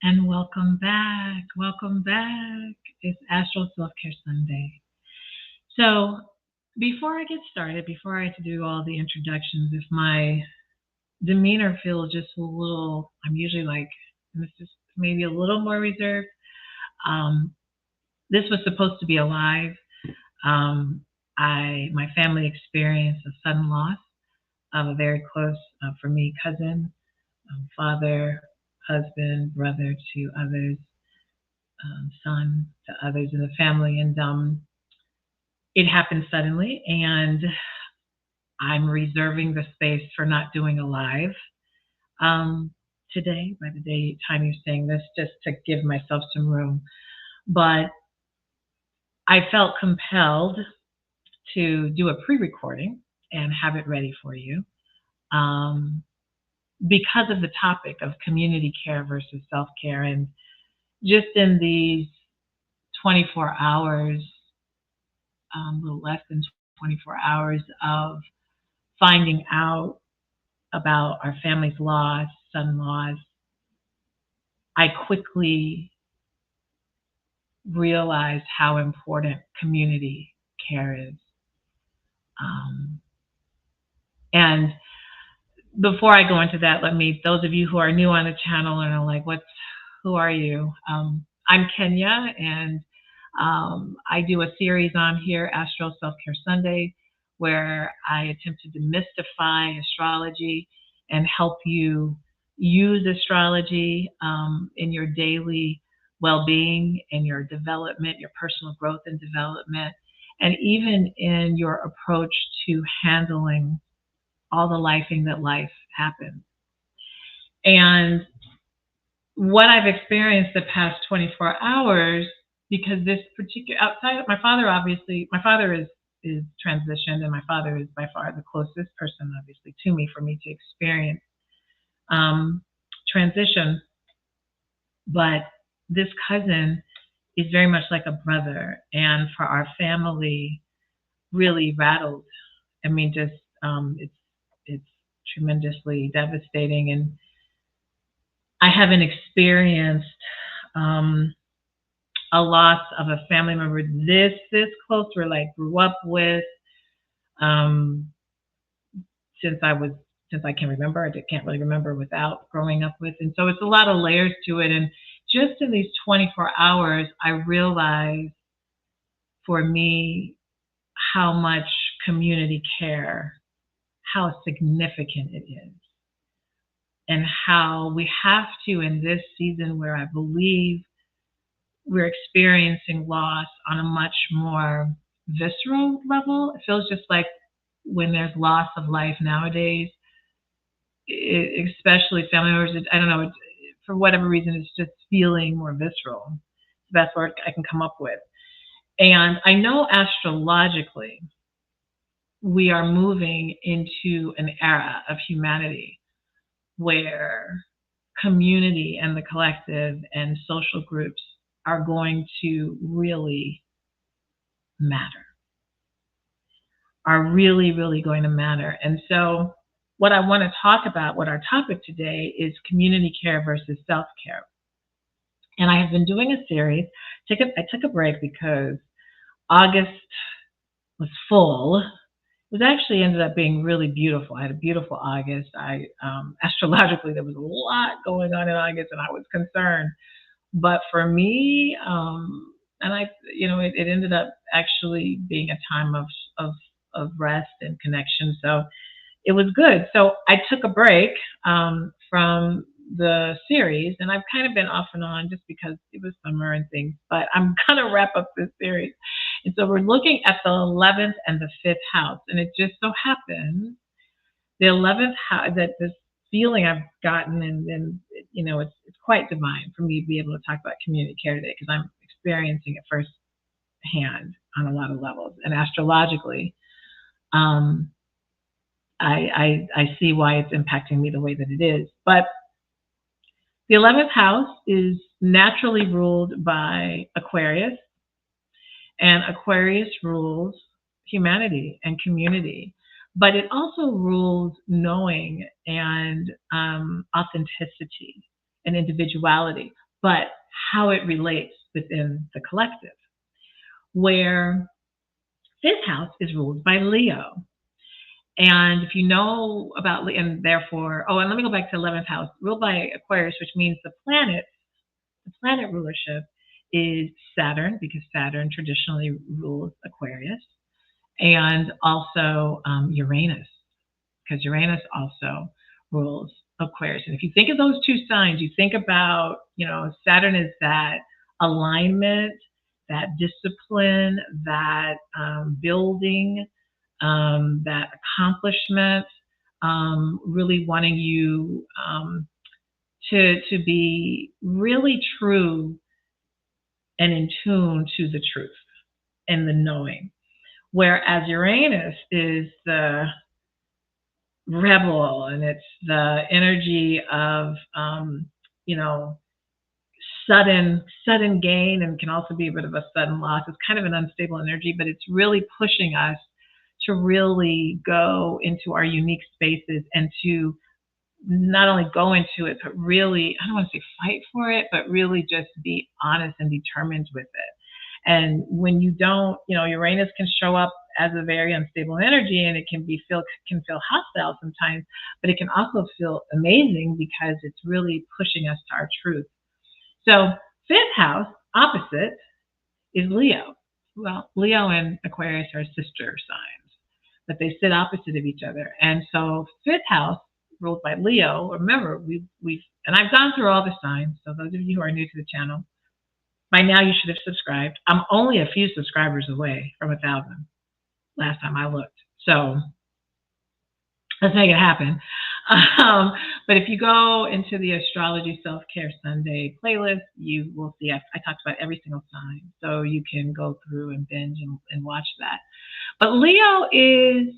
And welcome back. Welcome back. It's Astro Self Care Sunday. So, before I get started, before I have to do all the introductions, if my demeanor feels just a little, I'm usually like, this is maybe a little more reserved. Um, this was supposed to be a live. My family experienced a sudden loss of a very close, for me, cousin, father, husband, brother to others, son to others in the family, and it happened suddenly. And I'm reserving the space for not doing a live um, today. By the time you're saying this, just to give myself some room. But I felt compelled to do a pre-recording and have it ready for you um, because of the topic of community care versus self-care, and just in these 24 hours, a little less than 24 hours of finding out about our family's loss, son loss, I quickly realized how important community care is. Um, and before I go into that, those of you who are new on the channel and are like, who are you? I'm Kenya, and I do a series on here, Astro Self Care Sunday, where I attempt to demystify astrology and help you use astrology in your daily well being, in your development, your personal growth and development, and even in your approach to handling all the lifing that life happens. And what I've experienced the past 24 hours, because this particular outside of my father, obviously, my father is transitioned, and my father is by far the closest person, obviously, to me for me to experience um, transition. But this cousin is very much like a brother, and for our family, really rattled. I mean, just it's tremendously devastating, and I haven't experienced um, a loss of a family member this close, or like grew up with, um, since I can remember. I can't really remember without growing up with, and so it's a lot of layers to it. And just in these 24 hours, I realized for me how much community care, how significant it is, and how we have to, in this season where I believe we're experiencing loss on a much more visceral level. It feels just like when there's loss of life nowadays, especially family members, I don't know, for whatever reason, it's just feeling more visceral. That's what I can come up with. And I know astrologically, we are moving into an era of humanity where community and the collective and social groups are going to really matter, are really, really going to matter. And so, what I want to talk about, what our topic today is community care versus self care. And I have been doing a series. I took a break because August was full. It was actually ended up being really beautiful. I had a beautiful August. Astrologically, there was a lot going on in August, and I was concerned. But for me, and it ended up actually being a time of of rest and connection. So it was good. So I took a break from the series, and I've kind of been off and on just because it was summer and things. But I'm gonna wrap up this series, and so we're looking at the 11th and the 5th house, and it just so happens the 11th house, that this feeling I've gotten, and it's quite divine for me to be able to talk about community care today because I'm experiencing it firsthand on a lot of levels, and astrologically, um, I see why it's impacting me the way that it is. But the 11th house is naturally ruled by Aquarius, and Aquarius rules humanity and community. But it also rules knowing and authenticity and individuality. but how it relates within the collective, where fifth house is ruled by Leo. And if you know about, and therefore, and let me go back to 11th house, ruled by Aquarius, which means the planet rulership is Saturn, because Saturn traditionally rules Aquarius, and also Uranus, because Uranus also rules Aquarius. And if you think of those two signs, you think about, Saturn is that alignment, that discipline, that building, that accomplishment, really wanting you to be really true and in tune to the truth and the knowing. Whereas Uranus is the rebel, and it's the energy of, sudden gain, and can also be a bit of a sudden loss. It's kind of an unstable energy, but it's really pushing us to really go into our unique spaces and to not only go into it, but really, I don't want to say fight for it, but really just be honest and determined with it. And when you don't, Uranus can show up as a very unstable energy, and it can feel hostile sometimes, but it can also feel amazing because it's really pushing us to our truth. So fifth house opposite is Leo. Well, Leo and Aquarius are sister signs, but they sit opposite of each other. And so fifth house ruled by Leo. Remember, and I've gone through all the signs. So those of you who are new to the channel, by now you should have subscribed. I'm only a few subscribers away from 1,000. Last time I looked. So let's make it happen. But if you go into the Astrology Self-Care Sunday playlist, you will see I talked about every single sign. So you can go through and binge and watch that. But Leo is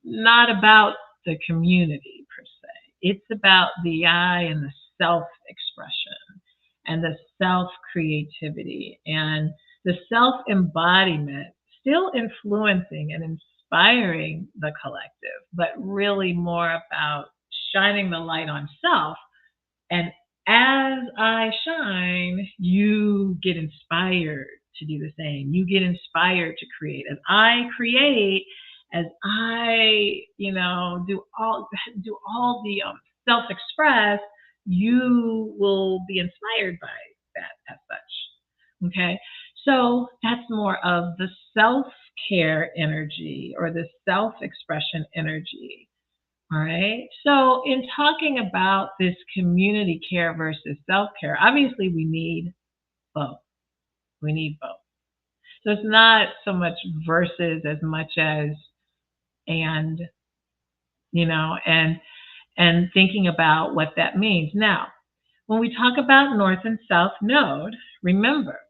not about the community per se. It's about the I and the self-expression and the self-creativity and the self-embodiment, still influencing and inspiring the collective, but really more about shining the light on self. And as I shine, you get inspired to do the same. You get inspired to create. As I create, as I, do all the self-express, you will be inspired by that as such. Okay. So that's more of the self-care energy or the self-expression energy. All right. So in talking about this community care versus self-care, obviously we need both. We need both. So it's not so much versus as much as and thinking about what that means. Now, when we talk about North and South Node, remember,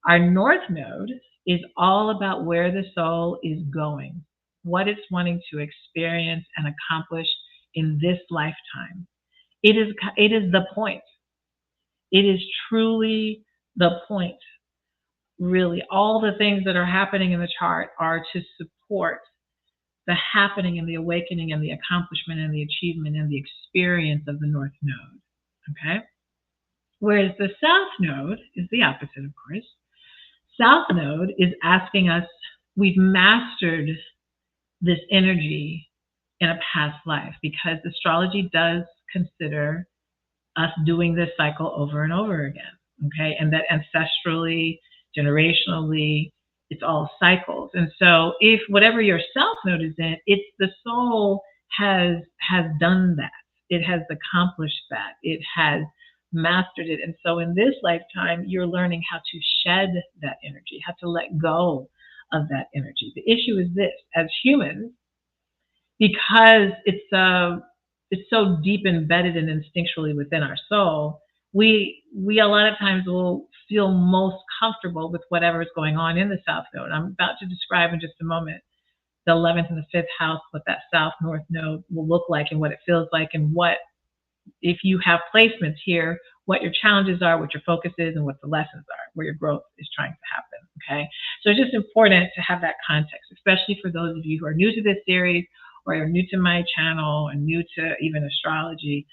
our North Node is all about where the soul is going, what it's wanting to experience and accomplish in this lifetime. It is the point. It is truly the point. Really, all the things that are happening in the chart are to support the happening and the awakening and the accomplishment and the achievement and the experience of the North Node. Okay? Whereas the South Node is the opposite, of course. South Node is asking us, we've mastered this energy in a past life, because astrology does consider us doing this cycle over and over again. Okay? And that ancestrally, generationally, it's all cycles. And so if whatever your South Node is in, it's the soul has done that. It has accomplished that. It has mastered it. And so in this lifetime, you're learning how to shed that energy, how to let go of that energy. The issue is this: as humans, because it's so deep embedded and instinctually within our soul, we a lot of times will feel most comfortable with whatever is going on in the South Node. I'm about to describe in just a moment the 11th and the 5th house, what that South North Node will look like and what it feels like, and what, if you have placements here, what your challenges are, what your focus is, and what the lessons are, where your growth is trying to happen. Okay, so it's just important to have that context, especially for those of you who are new to this series or are new to my channel and new to even astrology.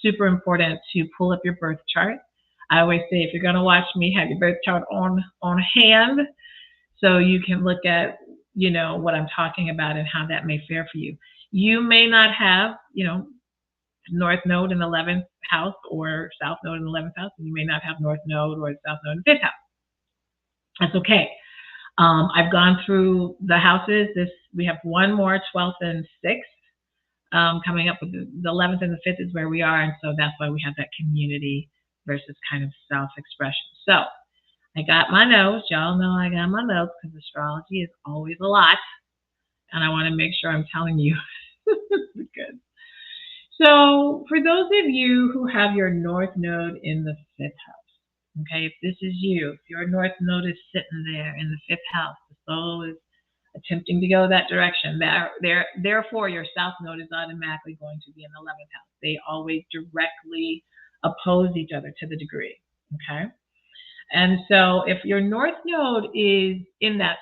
super important to pull up your birth chart. I always say if you're going to watch me, have your birth chart on hand so you can look at, what I'm talking about and how that may fare for you. You may not have, North Node in the 11th house or South Node in the 11th house, and you may not have North Node or South Node in the 5th house. That's okay. I've gone through the houses. We have one more, 12th and 6th, coming up with the 11th and the 5th is where we are, and so that's why we have that community versus kind of self-expression. So I got my notes. Y'all know I got my notes because astrology is always a lot, and I want to make sure I'm telling you good. So for those of you who have your North Node in the 5th house, okay, if this is you, if your North Node is sitting there in the 5th house, the soul is attempting to go that direction. Therefore, your South Node is automatically going to be in the 11th house. They always directly oppose each other to the degree, okay? And so if your North Node is in that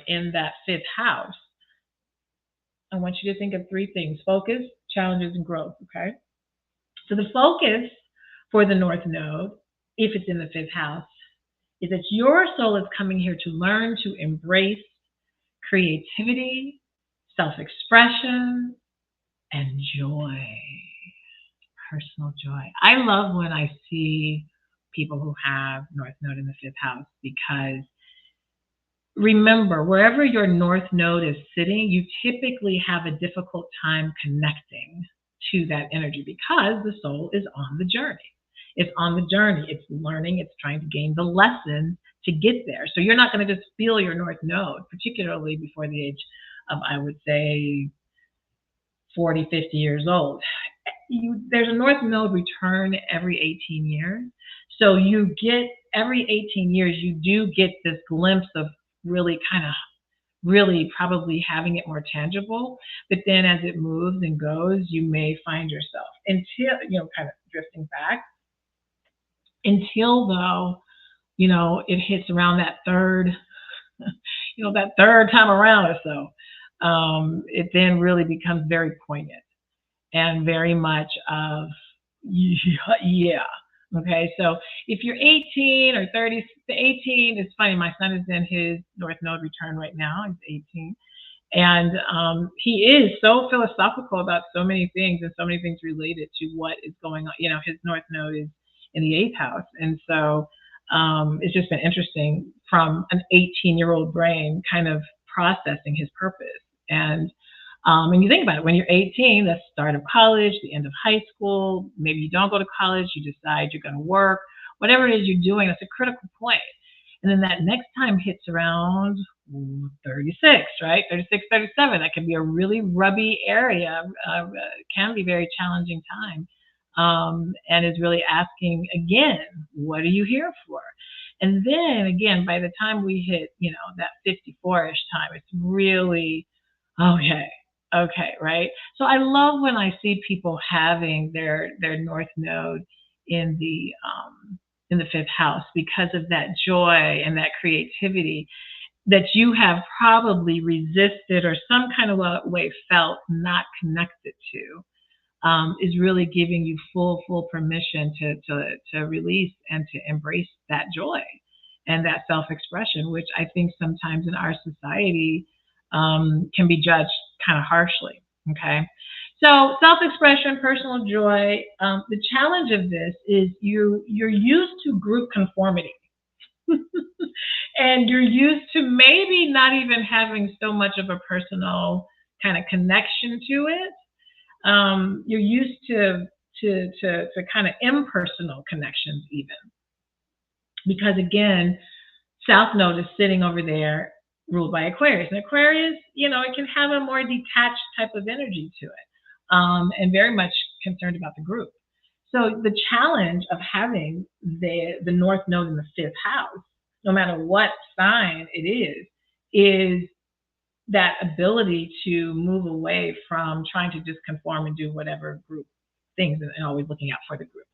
in that 5th house, I want you to think of 3 things: focus, challenges, and growth, okay? So the focus for the North Node, if it's in the 5th house, is that your soul is coming here to learn to embrace creativity, self-expression, and joy, personal joy. I love when I see people who have North Node in the 5th house because remember, wherever your North Node is sitting, you typically have a difficult time connecting to that energy because the soul is on the journey. It's on the journey. It's learning. It's trying to gain the lesson to get there. So you're not going to just feel your North Node, particularly before the age of, I would say, 40, 50 years old. There's a North Node return every 18 years. So you get, every 18 years, you do get this glimpse of really probably having it more tangible. But then as it moves and goes, you may find yourself until, kind of drifting back until though, it hits around that third, that third time around or so. It then really becomes very poignant and very much of, yeah. Okay, so if you're 18 or 30, the 18, it's funny, my son is in his North Node return right now. He's 18. And he is so philosophical about so many things and so many things related to what is going on. His North Node is in the 8th house. And so it's just been interesting from an 18-year-old brain kind of processing his purpose. And you think about it, when you're 18, that's the start of college, the end of high school. Maybe you don't go to college, you decide you're going to work. Whatever it is you're doing, that's a critical point. And then that next time hits around 36, right? 36, 37. That can be a really rubby area. Can be a very challenging time. And is really asking, again, what are you here for? And then, again, by the time we hit, that 54-ish time, it's really, okay, right? So I love when I see people having their North Node in the 5th house because of that joy and that creativity that you have probably resisted or some kind of way felt not connected to, is really giving you full permission to release and to embrace that joy and that self-expression, which I think sometimes in our society can be judged kind of harshly. Okay, so self-expression, personal joy. The challenge of this is you're used to group conformity. And you're used to maybe not even having so much of a personal kind of connection to it. You're used to kind of impersonal connections even. Because again, South Node is sitting over there ruled by Aquarius. And Aquarius, it can have a more detached type of energy to it, and very much concerned about the group. So the challenge of having the North Node in the 5th house, no matter what sign it is that ability to move away from trying to just conform and do whatever group things and always looking out for the group.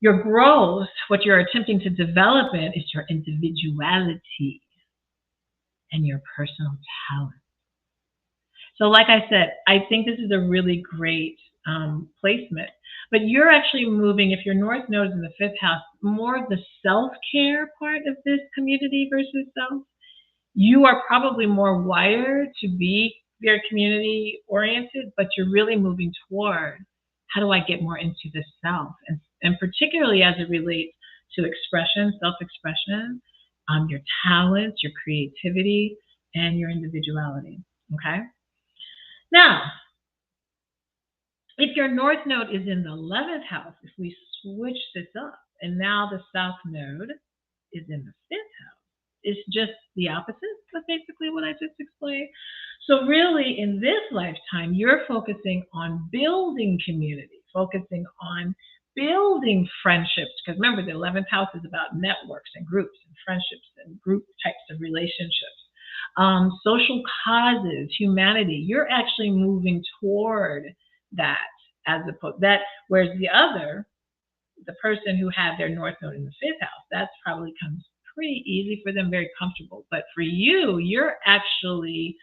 Your growth, what you're attempting to develop in, is your individuality and your personal talent. So like I said, I think this is a really great placement. But you're actually moving, if your North Node is in the fifth house, more of the self-care part of this community versus self. You are probably more wired to be very community oriented, but you're really moving toward how do I get more into the self, and particularly as it relates to expression, self-expression, your talents, your creativity, and your individuality. Okay. Now, if your North Node is in the 11th house, if we switch this up, and now the South Node is in the fifth house, it's just the opposite of basically what I just explained. So, really, in this lifetime, you're focusing on building community, focusing on building friendships. Because remember, the 11th house is about networks and groups and friendships and group types of relationships. Social causes, humanity. You're actually moving toward that as opposed that, whereas the person who had their North Node in the fifth house, that's probably comes pretty easy for them, very comfortable. But for you, you're actually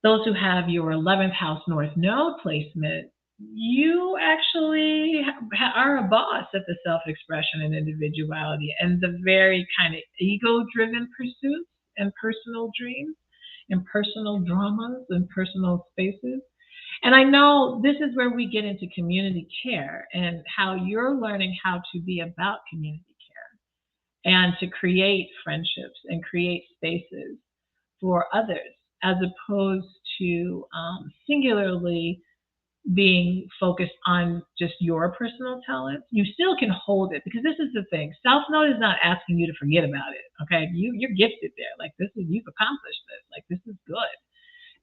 those who have your 11th house North Node placement. You actually are a boss at the self-expression and individuality and the very kind of ego-driven pursuits and personal dreams and personal dramas and personal spaces. And I know this is where we get into community care and how you're learning how to be about community care and to create friendships and create spaces for others as opposed to singularly being focused on just your personal talents. You still can hold it because this is the thing. South Node is not asking you to forget about it. Okay. You're gifted there. Like this is, you've accomplished this. Like this is good.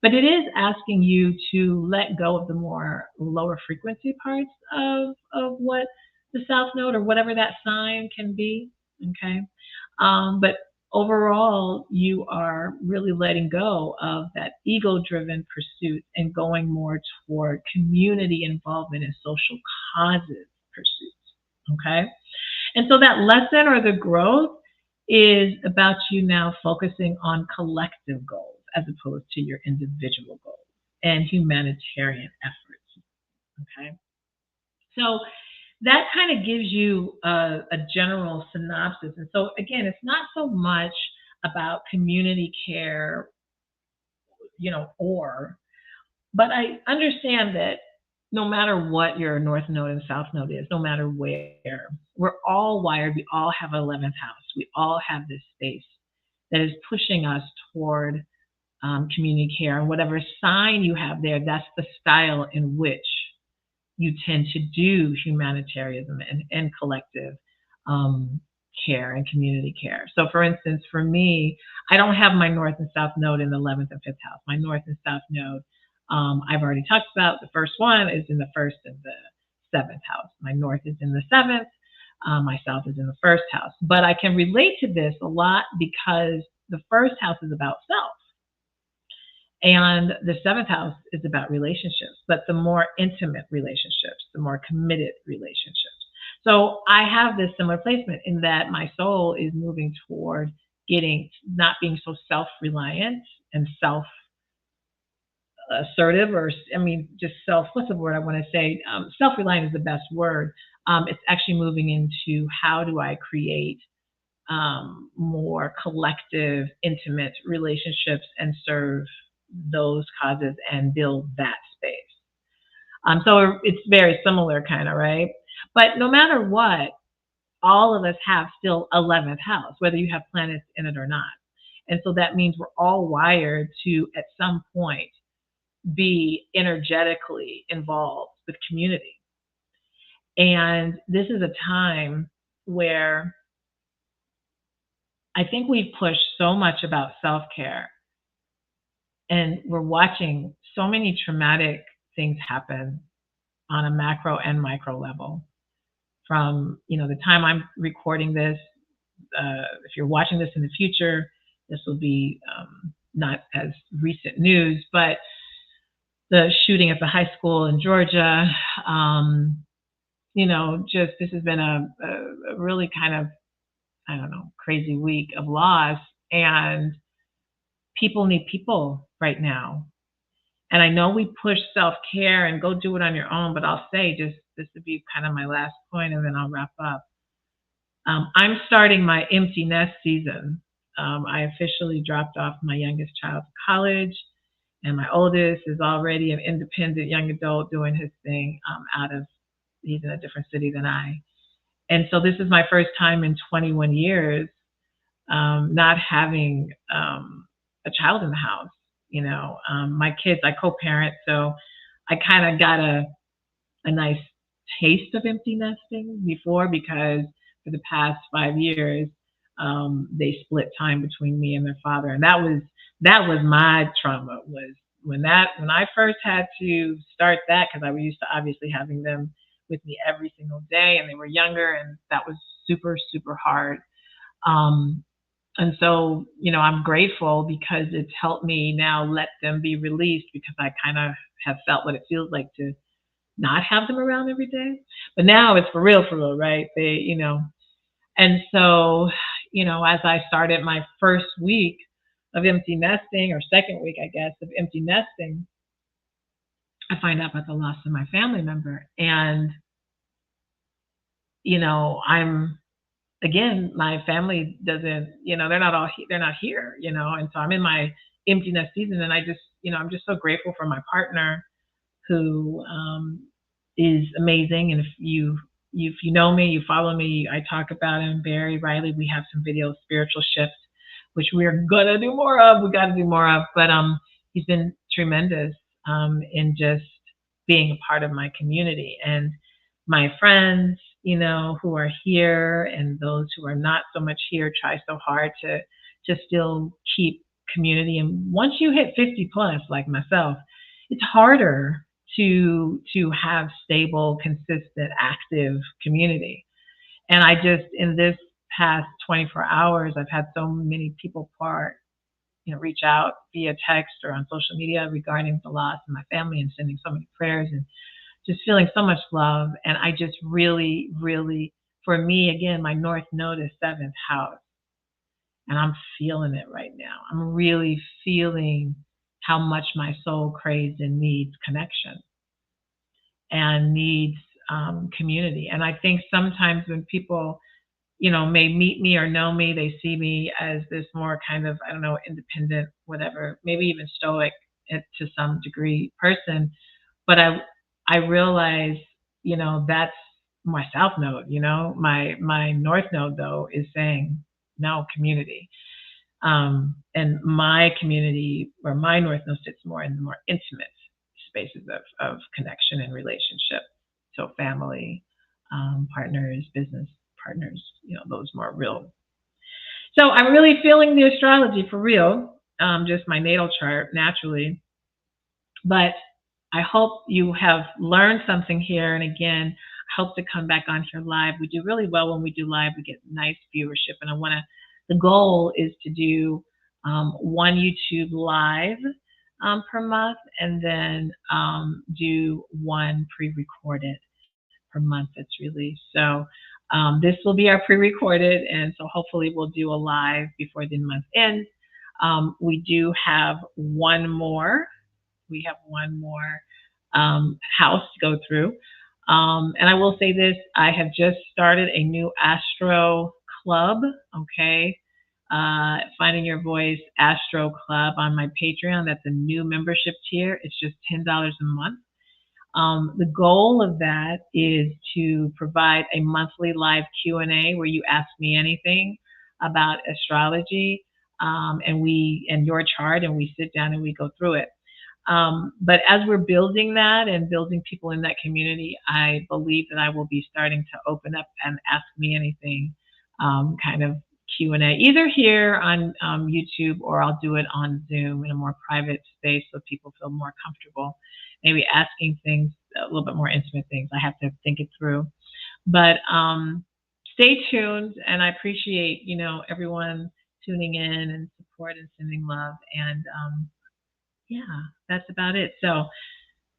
But it is asking you to let go of the more lower frequency parts of what the South Node or whatever that sign can be. Okay. But overall, you are really letting go of that ego driven pursuit and going more toward community involvement and social causes pursuits. Okay. And so that lesson or the growth is about you now focusing on collective goals as opposed to your individual goals and humanitarian efforts. Okay. So that kind of gives you a general synopsis. And so, again, it's not so much about community care, but I understand that no matter what your North Node and South Node is, no matter where, we're all wired. We all have 11th house. We all have this space that is pushing us toward community care. And whatever sign you have there, that's the style in which you tend to do humanitarianism and collective care and community care. So, for instance, for me, I don't have my North and South Node in the 11th and 5th house. My North and South Node, I've already talked about. The first one is in the 1st and the 7th house. My North is in the 7th. My South is in the 1st house. But I can relate to this a lot because the 1st house is about self. And the 7th house is about relationships, but the more intimate relationships, the more committed relationships. So I have this similar placement in that my soul is moving toward not being so self-reliant and self-assertive, just what's the word I want to say? Self-reliant is the best word. It's actually moving into how do I create more collective, intimate relationships and serve those causes and build that space. So it's very similar kind of, right? But no matter what, all of us have still 11th house, whether you have planets in it or not. And so that means we're all wired to, at some point, be energetically involved with community. And this is a time where I think we've pushed so much about self-care. And we're watching so many traumatic things happen on a macro and micro level. From the time I'm recording this, if you're watching this in the future, this will be not as recent news, but the shooting at the high school in Georgia, just this has been a really kind of, crazy week of loss. And people need people right now. And I know we push self-care and go do it on your own, but I'll say, just this to be kind of my last point, and then I'll wrap up. I'm starting my empty nest season. I officially dropped off my youngest child to college, and my oldest is already an independent young adult doing his thing out of, he's in a different city than I. And so this is my first time in 21 years not having a child in the house. My kids, I co-parent, so I kind of got a nice taste of empty nesting before, because for the past 5 years they split time between me and their father, and that was my trauma. Was when I first had to start that, because I was used to obviously having them with me every single day, and they were younger, and that was super super hard. Um, and so, I'm grateful because it's helped me now let them be released, because I kind of have felt what it feels like to not have them around every day. But now it's for real, right? And so, as I started my first week of empty nesting, or second week, I guess, of empty nesting, I find out about the loss of my family member. And, I'm, again, my family doesn't, they're not here, and so I'm in my empty nest season, and I'm just so grateful for my partner, who is amazing. And if you know me, you follow me, I talk about him, Barry Riley. We have some videos, spiritual shifts, which we're gonna do more of. We got to do more of. But he's been tremendous in just being a part of my community, and my friends, who are here, and those who are not so much here, try so hard to still keep community. And once you hit 50 plus, like myself, it's harder to have stable, consistent, active community. And I just, in this past 24 hours, I've had so many people reach out via text or on social media regarding the loss of my family, and sending so many prayers, and just feeling so much love. And I just really, really, for me, again, my North Node is seventh house, and I'm feeling it right now. I'm really feeling how much my soul craves and needs connection, and needs community. And I think sometimes when people, may meet me or know me, they see me as this more kind of, I don't know, independent, whatever, maybe even stoic to some degree person. But I realize, that's my south node. My north node, though, is saying no, community. And my community, where my north node sits, more in the more intimate spaces of connection and relationship. So family, partners, business partners, those more real. So I'm really feeling the astrology for real, just my natal chart naturally. But I hope you have learned something here. And again, I hope to come back on here live. We do really well when we do live. We get nice viewership. And the goal is to do one YouTube live per month, and then do one pre-recorded per month that's released. So this will be our pre-recorded, and so hopefully we'll do a live before the month ends. We do have one more. We have one more house to go through. And I will say this, I have just started a new Astro Club, okay? Finding Your Voice Astro Club on my Patreon. That's a new membership tier. It's just $10 a month. The goal of that is to provide a monthly live Q&A where you ask me anything about astrology and your chart, and we sit down and we go through it. But as we're building that and building people in that community, I believe that I will be starting to open up and ask me anything kind of Q&A, either here on YouTube, or I'll do it on Zoom in a more private space so people feel more comfortable, maybe asking things, a little bit more intimate things. I have to think it through. But stay tuned, and I appreciate, everyone tuning in and support and sending love. And yeah, that's about it. So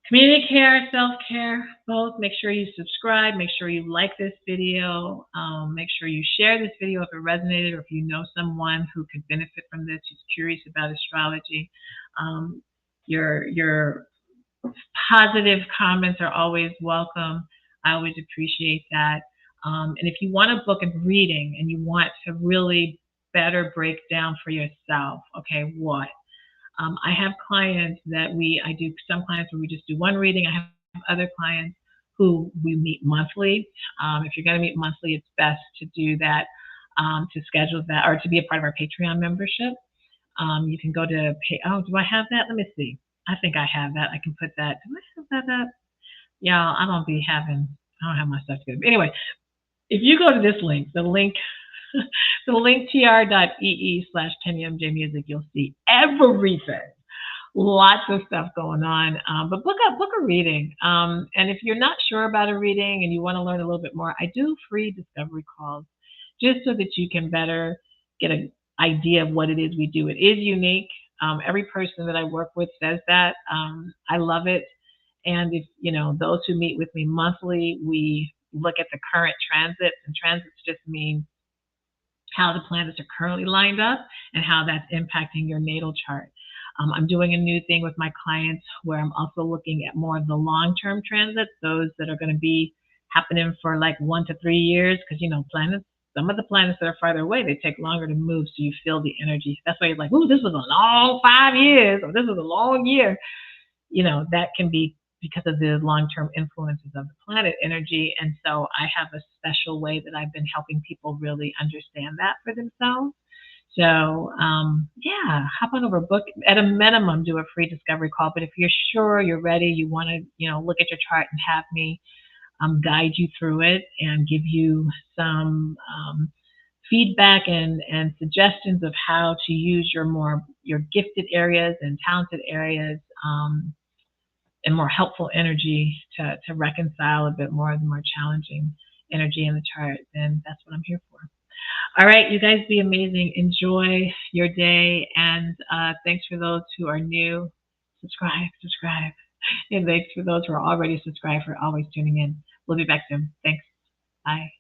community care, self-care, both. Make sure you subscribe. Make sure you like this video. Make sure you share this video if it resonated, or if you know someone who could benefit from this, who's curious about astrology. Your positive comments are always welcome. I always appreciate that. And if you want to book a reading and you want to really better break down for yourself, okay, what? I have clients that I do some clients where we just do one reading. I have other clients who we meet monthly. If you're going to meet monthly, it's best to do that, to schedule that, or to be a part of our Patreon membership. You can go to oh, do I have that? Let me see. I think I have that. I can put that. Do I have that up? Y'all, I don't have my stuff together. But anyway, if you go to this link, the link, the link tr.ee/KenyaMJ Music, you'll see everything. Lots of stuff going on. But book a reading. And if you're not sure about a reading and you want to learn a little bit more, I do free discovery calls just so that you can better get an idea of what it is we do. It is unique. Every person that I work with says that. I love it. And if those who meet with me monthly, we look at the current transits, and transits just mean how the planets are currently lined up and how that's impacting your natal chart. I'm doing a new thing with my clients where I'm also looking at more of the long-term transits, those that are going to be happening for like 1 to 3 years, because planets. Some of the planets that are farther away, they take longer to move, so you feel the energy. That's why you're like, "Ooh, this was a long 5 years," or "This was a long year." That can be because of the long-term influences of the planet energy. And so I have a special way that I've been helping people really understand that for themselves. So, yeah, hop on over, book, at a minimum, do a free discovery call. But if you're sure you're ready, you want to, look at your chart and have me guide you through it and give you some feedback and suggestions of how to use your gifted areas and talented areas, and more helpful energy to reconcile a bit more of the more challenging energy in the chart, then that's what I'm here for. All right, you guys be amazing. Enjoy your day. And thanks for those who are new. Subscribe. And thanks for those who are already subscribed for always tuning in. We'll be back soon. Thanks. Bye.